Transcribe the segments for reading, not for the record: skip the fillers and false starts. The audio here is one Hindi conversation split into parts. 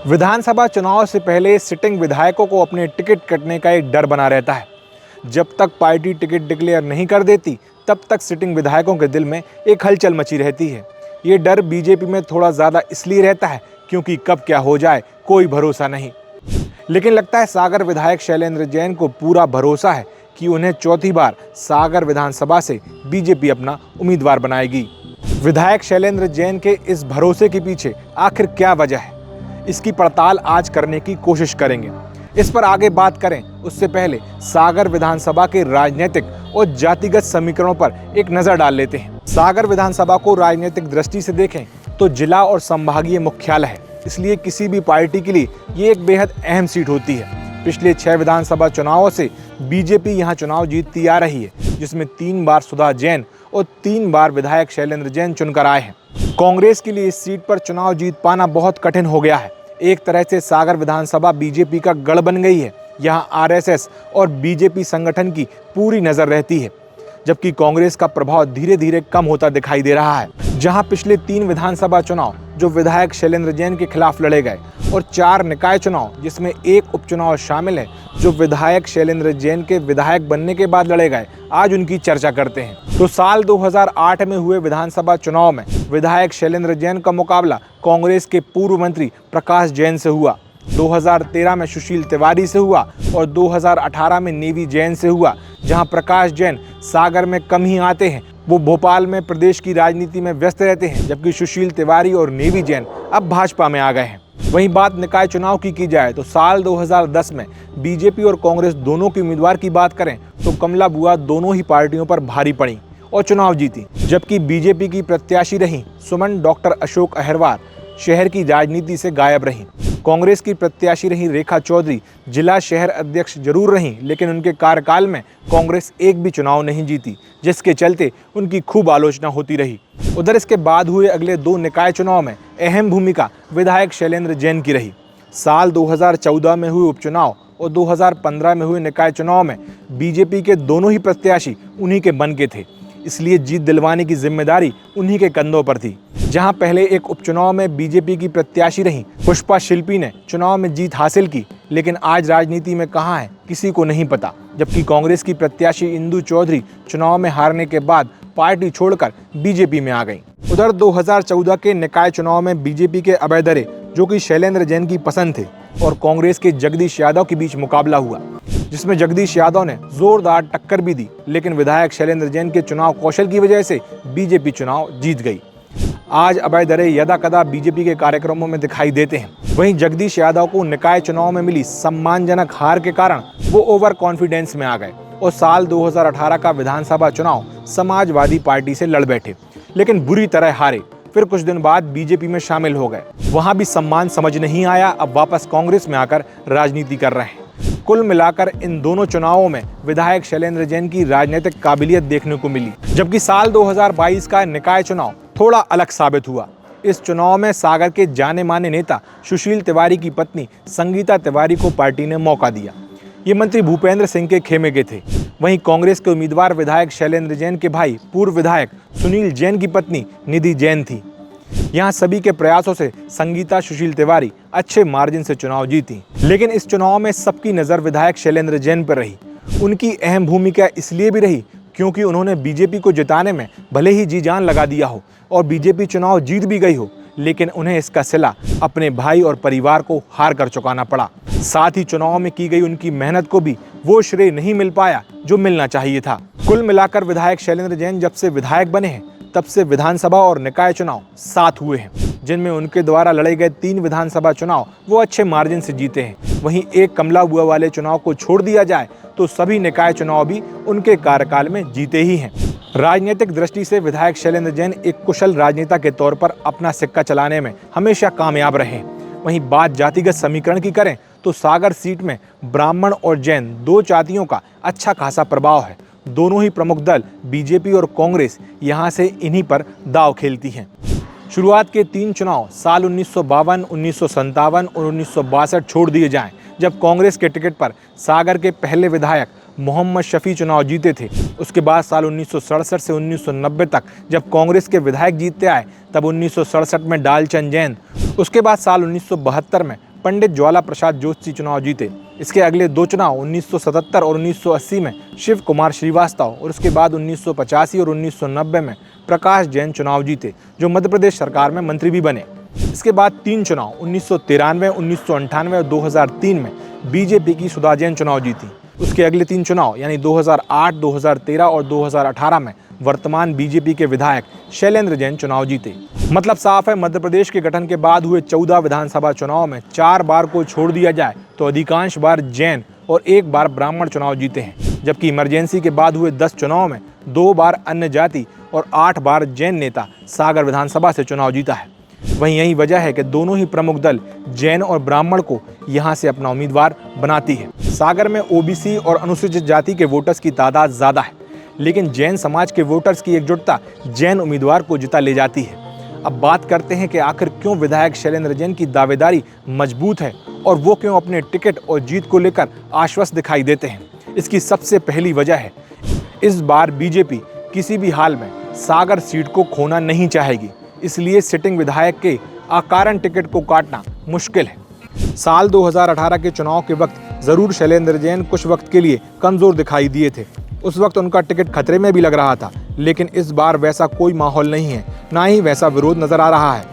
विधानसभा चुनाव से पहले सिटिंग विधायकों को अपने टिकट कटने का एक डर बना रहता है। जब तक पार्टी टिकट डिक्लेयर नहीं कर देती तब तक सिटिंग विधायकों के दिल में एक हलचल मची रहती है। ये डर बीजेपी में थोड़ा ज़्यादा इसलिए रहता है क्योंकि कब क्या हो जाए कोई भरोसा नहीं। लेकिन लगता है सागर विधायक शैलेंद्र जैन को पूरा भरोसा है कि उन्हें चौथी बार सागर विधानसभा से बीजेपी अपना उम्मीदवार बनाएगी। विधायक शैलेंद्र जैन के इस भरोसे के पीछे आखिर क्या वजह है, इसकी पड़ताल आज करने की कोशिश करेंगे। इस पर आगे बात करें उससे पहले सागर विधानसभा के राजनीतिक और जातिगत समीकरणों पर एक नजर डाल लेते हैं। सागर विधानसभा को राजनीतिक दृष्टि से देखें तो जिला और संभागीय मुख्यालय है, इसलिए किसी भी पार्टी के लिए ये एक बेहद अहम सीट होती है। पिछले 6 विधानसभा चुनावों से बीजेपी यहां चुनाव जीतती आ रही है, जिसमें 3 बार सुधा जैन और 3 बार विधायक शैलेंद्र जैन चुनकर आए हैं। कांग्रेस के लिए इस सीट पर चुनाव जीत पाना बहुत कठिन हो गया है। एक तरह से सागर विधानसभा बीजेपी का गढ़ बन गई है। यहां आरएसएस और बीजेपी संगठन की पूरी नजर रहती है, जबकि कांग्रेस का प्रभाव धीरे धीरे कम होता दिखाई दे रहा है। जहां पिछले 3 विधानसभा चुनाव जो विधायक शैलेंद्र जैन के खिलाफ लड़े गए और 4 निकाय चुनाव जिसमें एक उपचुनाव शामिल है जो विधायक शैलेंद्र जैन के विधायक बनने के बाद लड़े गए, आज उनकी चर्चा करते हैं। तो साल 2008 में हुए विधानसभा चुनाव में विधायक शैलेंद्र जैन का मुकाबला कांग्रेस के पूर्व मंत्री प्रकाश जैन से हुआ, 2013 में सुशील तिवारी से हुआ और 2018 में नेवी जैन से हुआ। जहां प्रकाश जैन सागर में कम ही आते हैं, वो भोपाल में प्रदेश की राजनीति में व्यस्त रहते हैं, जबकि सुशील तिवारी और नेवी जैन अब भाजपा में आ गए हैं। वहीं बात निकाय चुनाव की जाए तो साल 2010 में बीजेपी और कांग्रेस दोनों के उम्मीदवार की बात करें तो कमला बुआ दोनों ही पार्टियों पर भारी पड़ी और चुनाव जीती, जबकि बीजेपी की प्रत्याशी रही सुमन डॉक्टर अशोक अहिरवार शहर की राजनीति से गायब रहीं। कांग्रेस की प्रत्याशी रही रेखा चौधरी जिला शहर अध्यक्ष जरूर रहीं, लेकिन उनके कार्यकाल में कांग्रेस एक भी चुनाव नहीं जीती, जिसके चलते उनकी खूब आलोचना होती रही। उधर इसके बाद हुए अगले 2 निकाय चुनाव में अहम भूमिका विधायक शैलेंद्र जैन की रही। साल 2014 में हुए उपचुनाव और 2015 में हुए निकाय चुनाव में बीजेपी के दोनों ही प्रत्याशी उन्हीं के बन के थे, इसलिए जीत दिलवाने की जिम्मेदारी उन्हीं के कंधों पर थी। जहां पहले एक उपचुनाव में बीजेपी की प्रत्याशी रही पुष्पा शिल्पी ने चुनाव में जीत हासिल की, लेकिन आज राजनीति में कहां है किसी को नहीं पता। जबकि कांग्रेस की प्रत्याशी इंदु चौधरी चुनाव में हारने के बाद पार्टी छोड़कर बीजेपी में आ गई। उधर 2014 के निकाय चुनाव में बीजेपी के अभय दरे, जो कि शैलेंद्र जैन की पसंद थे, और कांग्रेस के जगदीश यादव के बीच मुकाबला हुआ, जिसमें जगदीश यादव ने जोरदार टक्कर भी दी, लेकिन विधायक शैलेंद्र जैन के चुनाव कौशल की वजह से बीजेपी चुनाव जीत गई। आज अभय दरे यदा कदा बीजेपी के कार्यक्रमों में दिखाई देते हैं। वहीं जगदीश यादव को निकाय चुनाव में मिली सम्मानजनक हार के कारण वो ओवर कॉन्फिडेंस में आ गए और साल 2018 का विधानसभा चुनाव समाजवादी पार्टी से लड़ बैठे, लेकिन बुरी तरह हारे। फिर कुछ दिन बाद बीजेपी में शामिल हो गए, वहां भी सम्मान समझ नहीं आया, अब वापस कांग्रेस में आकर राजनीति कर रहे हैं। कुल मिलाकर इन दोनों चुनावों में विधायक शैलेंद्र जैन की राजनीतिक काबिलियत देखने को मिली, जबकि साल 2022 का निकाय चुनाव थोड़ा अलग साबित हुआ। इस चुनाव में सागर के जाने माने नेता सुशील तिवारी की पत्नी संगीता तिवारी को पार्टी ने मौका दिया। ये मंत्री भूपेंद्र सिंह के खेमे के थे। वहीं कांग्रेस के उम्मीदवार विधायक शैलेंद्र जैन के भाई पूर्व विधायक सुनील जैन की पत्नी निधि जैन थी। यहाँ सभी के प्रयासों से संगीता सुशील तिवारी अच्छे मार्जिन से चुनाव जीती, लेकिन इस चुनाव में सबकी नज़र विधायक शैलेंद्र जैन पर रही। उनकी अहम भूमिका इसलिए भी रही क्योंकि उन्होंने बीजेपी को जिताने में भले ही जी जान लगा दिया हो और बीजेपी चुनाव जीत भी गई हो, लेकिन उन्हें इसका सिला अपने भाई और परिवार को हार कर चुकाना पड़ा। साथ ही चुनाव में की गई उनकी मेहनत को भी वो श्रेय नहीं मिल पाया जो मिलना चाहिए था। कुल मिलाकर विधायक शैलेंद्र जैन जब से विधायक बने हैं तब से विधानसभा और निकाय चुनाव 7 हुए हैं, जिनमें उनके द्वारा लड़े गए 3 विधानसभा चुनाव वो अच्छे मार्जिन से जीते हैं। वहीं एक कमला बुआ वाले चुनाव को छोड़ दिया जाए तो सभी निकाय चुनाव भी उनके कार्यकाल में जीते ही हैं। राजनीतिक दृष्टि से विधायक शैलेंद्र जैन एक कुशल राजनेता के तौर पर अपना सिक्का चलाने में हमेशा कामयाब रहे। वहीं बात जातिगत समीकरण की करें तो सागर सीट में ब्राह्मण और जैन 2 जातियों का अच्छा खासा प्रभाव है। दोनों ही प्रमुख दल बीजेपी और कांग्रेस यहां से इन्हीं पर दांव खेलती हैं। शुरुआत के 3 चुनाव साल 1952, 1957 और 1962 छोड़ दिए जाएं, जब कांग्रेस के टिकट पर सागर के पहले विधायक मोहम्मद शफी चुनाव जीते थे। उसके बाद साल 1967 से 1990 तक जब कांग्रेस के विधायक जीतते आए, तब 1967 में डालचंद जैन, उसके बाद साल 1972 में पंडित ज्वाला प्रसाद जोशी चुनाव जीते। इसके अगले 2 चुनाव 1977 और 1980 में शिव कुमार श्रीवास्तव और उसके बाद 1985 और 1990 में प्रकाश जैन चुनाव जीते, जो मध्य प्रदेश सरकार में मंत्री भी बने। इसके बाद 3 चुनाव 1993, 1998 और 2003 में बीजेपी की सुधा जैन चुनाव जीती। उसके अगले 3 चुनाव यानी 2008, 2013 और 2018 में वर्तमान बीजेपी के विधायक शैलेंद्र जैन चुनाव जीते। मतलब साफ है, मध्य प्रदेश के गठन के बाद हुए 14 विधानसभा चुनाव में 4 बार को छोड़ दिया जाए तो अधिकांश बार जैन और 1 बार ब्राह्मण चुनाव जीते हैं, जबकि इमरजेंसी के बाद हुए 10 चुनाव में 2 बार अन्य जाति और 8 बार जैन नेता सागर विधानसभा से चुनाव जीता है। वहीं यही वजह है कि दोनों ही प्रमुख दल जैन और ब्राह्मण को यहां से अपना उम्मीदवार बनाती है। सागर में ओबीसी और अनुसूचित जाति के वोटर्स की तादाद ज़्यादा है, लेकिन जैन समाज के वोटर्स की एकजुटता जैन उम्मीदवार को जिता ले जाती है। अब बात करते हैं कि आखिर क्यों विधायक शैलेंद्र जैन की दावेदारी मजबूत है और वो क्यों अपने टिकट और जीत को लेकर आश्वस्त दिखाई देते हैं। इसकी सबसे पहली वजह है, इस बार बीजेपी किसी भी हाल में सागर सीट को खोना नहीं चाहेगी, इसलिए सिटिंग विधायक के अकारण टिकट को काटना मुश्किल है। साल 2018 के चुनाव के वक्त जरूर शैलेंद्र जैन कुछ वक्त के लिए कमजोर दिखाई दिए थे। उस वक्त उनका टिकट खतरे में भी लग रहा था, लेकिन इस बार वैसा कोई माहौल नहीं है, ना ही वैसा विरोध नजर आ रहा है।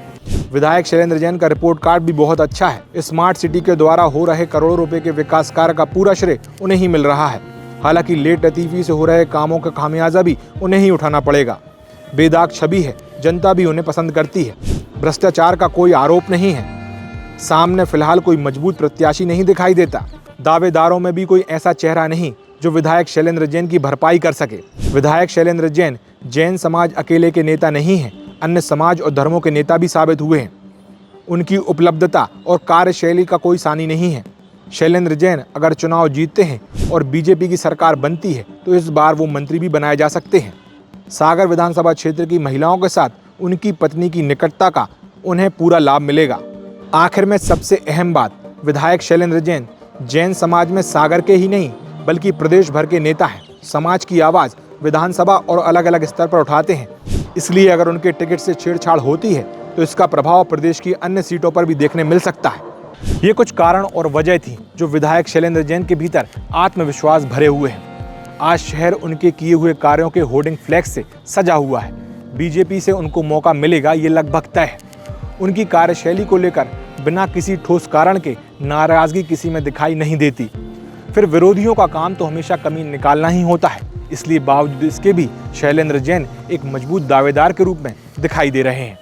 विधायक शैलेंद्र जैन का रिपोर्ट कार्ड भी बहुत अच्छा है। स्मार्ट सिटी के द्वारा हो रहे करोड़ों रुपए के विकास कार्य का पूरा श्रेय उन्हें ही मिल रहा है। हालांकि लेट लतीफी से हो रहे कामों का खामियाजा भी उन्हें ही उठाना पड़ेगा। बेदाग छवि है, जनता भी उन्हें पसंद करती है। भ्रष्टाचार का कोई आरोप नहीं है। सामने फिलहाल कोई मजबूत प्रत्याशी नहीं दिखाई देता। दावेदारों में भी कोई ऐसा चेहरा नहीं जो विधायक शैलेंद्र जैन की भरपाई कर सके। विधायक शैलेंद्र जैन जैन समाज अकेले के नेता नहीं हैं, अन्य समाज और धर्मों के नेता भी साबित हुए हैं। उनकी उपलब्धता और कार्यशैली का कोई सानी नहीं है। शैलेंद्र जैन अगर चुनाव जीतते हैं और बीजेपी की सरकार बनती है तो इस बार वो मंत्री भी बनाए जा सकते हैं। सागर विधानसभा क्षेत्र की महिलाओं के साथ उनकी पत्नी की निकटता का उन्हें पूरा लाभ मिलेगा। आखिर में सबसे अहम बात, विधायक शैलेंद्र जैन जैन समाज में सागर के ही नहीं बल्कि प्रदेश भर के नेता हैं। समाज की आवाज़ विधानसभा और अलग अलग स्तर पर उठाते हैं, इसलिए अगर उनके टिकट से छेड़छाड़ होती है तो इसका प्रभाव प्रदेश की अन्य सीटों पर भी देखने मिल सकता है। ये कुछ कारण और वजह थी जो विधायक शैलेंद्र जैन के भीतर आत्मविश्वास भरे हुए हैं। आज शहर उनके किए हुए कार्यों के होर्डिंग फ्लैक्स से सजा हुआ है। बीजेपी से उनको मौका मिलेगा ये लगभग तय है। उनकी कार्यशैली को लेकर बिना किसी ठोस कारण के नाराजगी किसी में दिखाई नहीं देती। फिर विरोधियों का काम तो हमेशा कमी निकालना ही होता है, इसलिए बावजूद इसके भी शैलेंद्र जैन एक मजबूत दावेदार के रूप में दिखाई दे रहे हैं।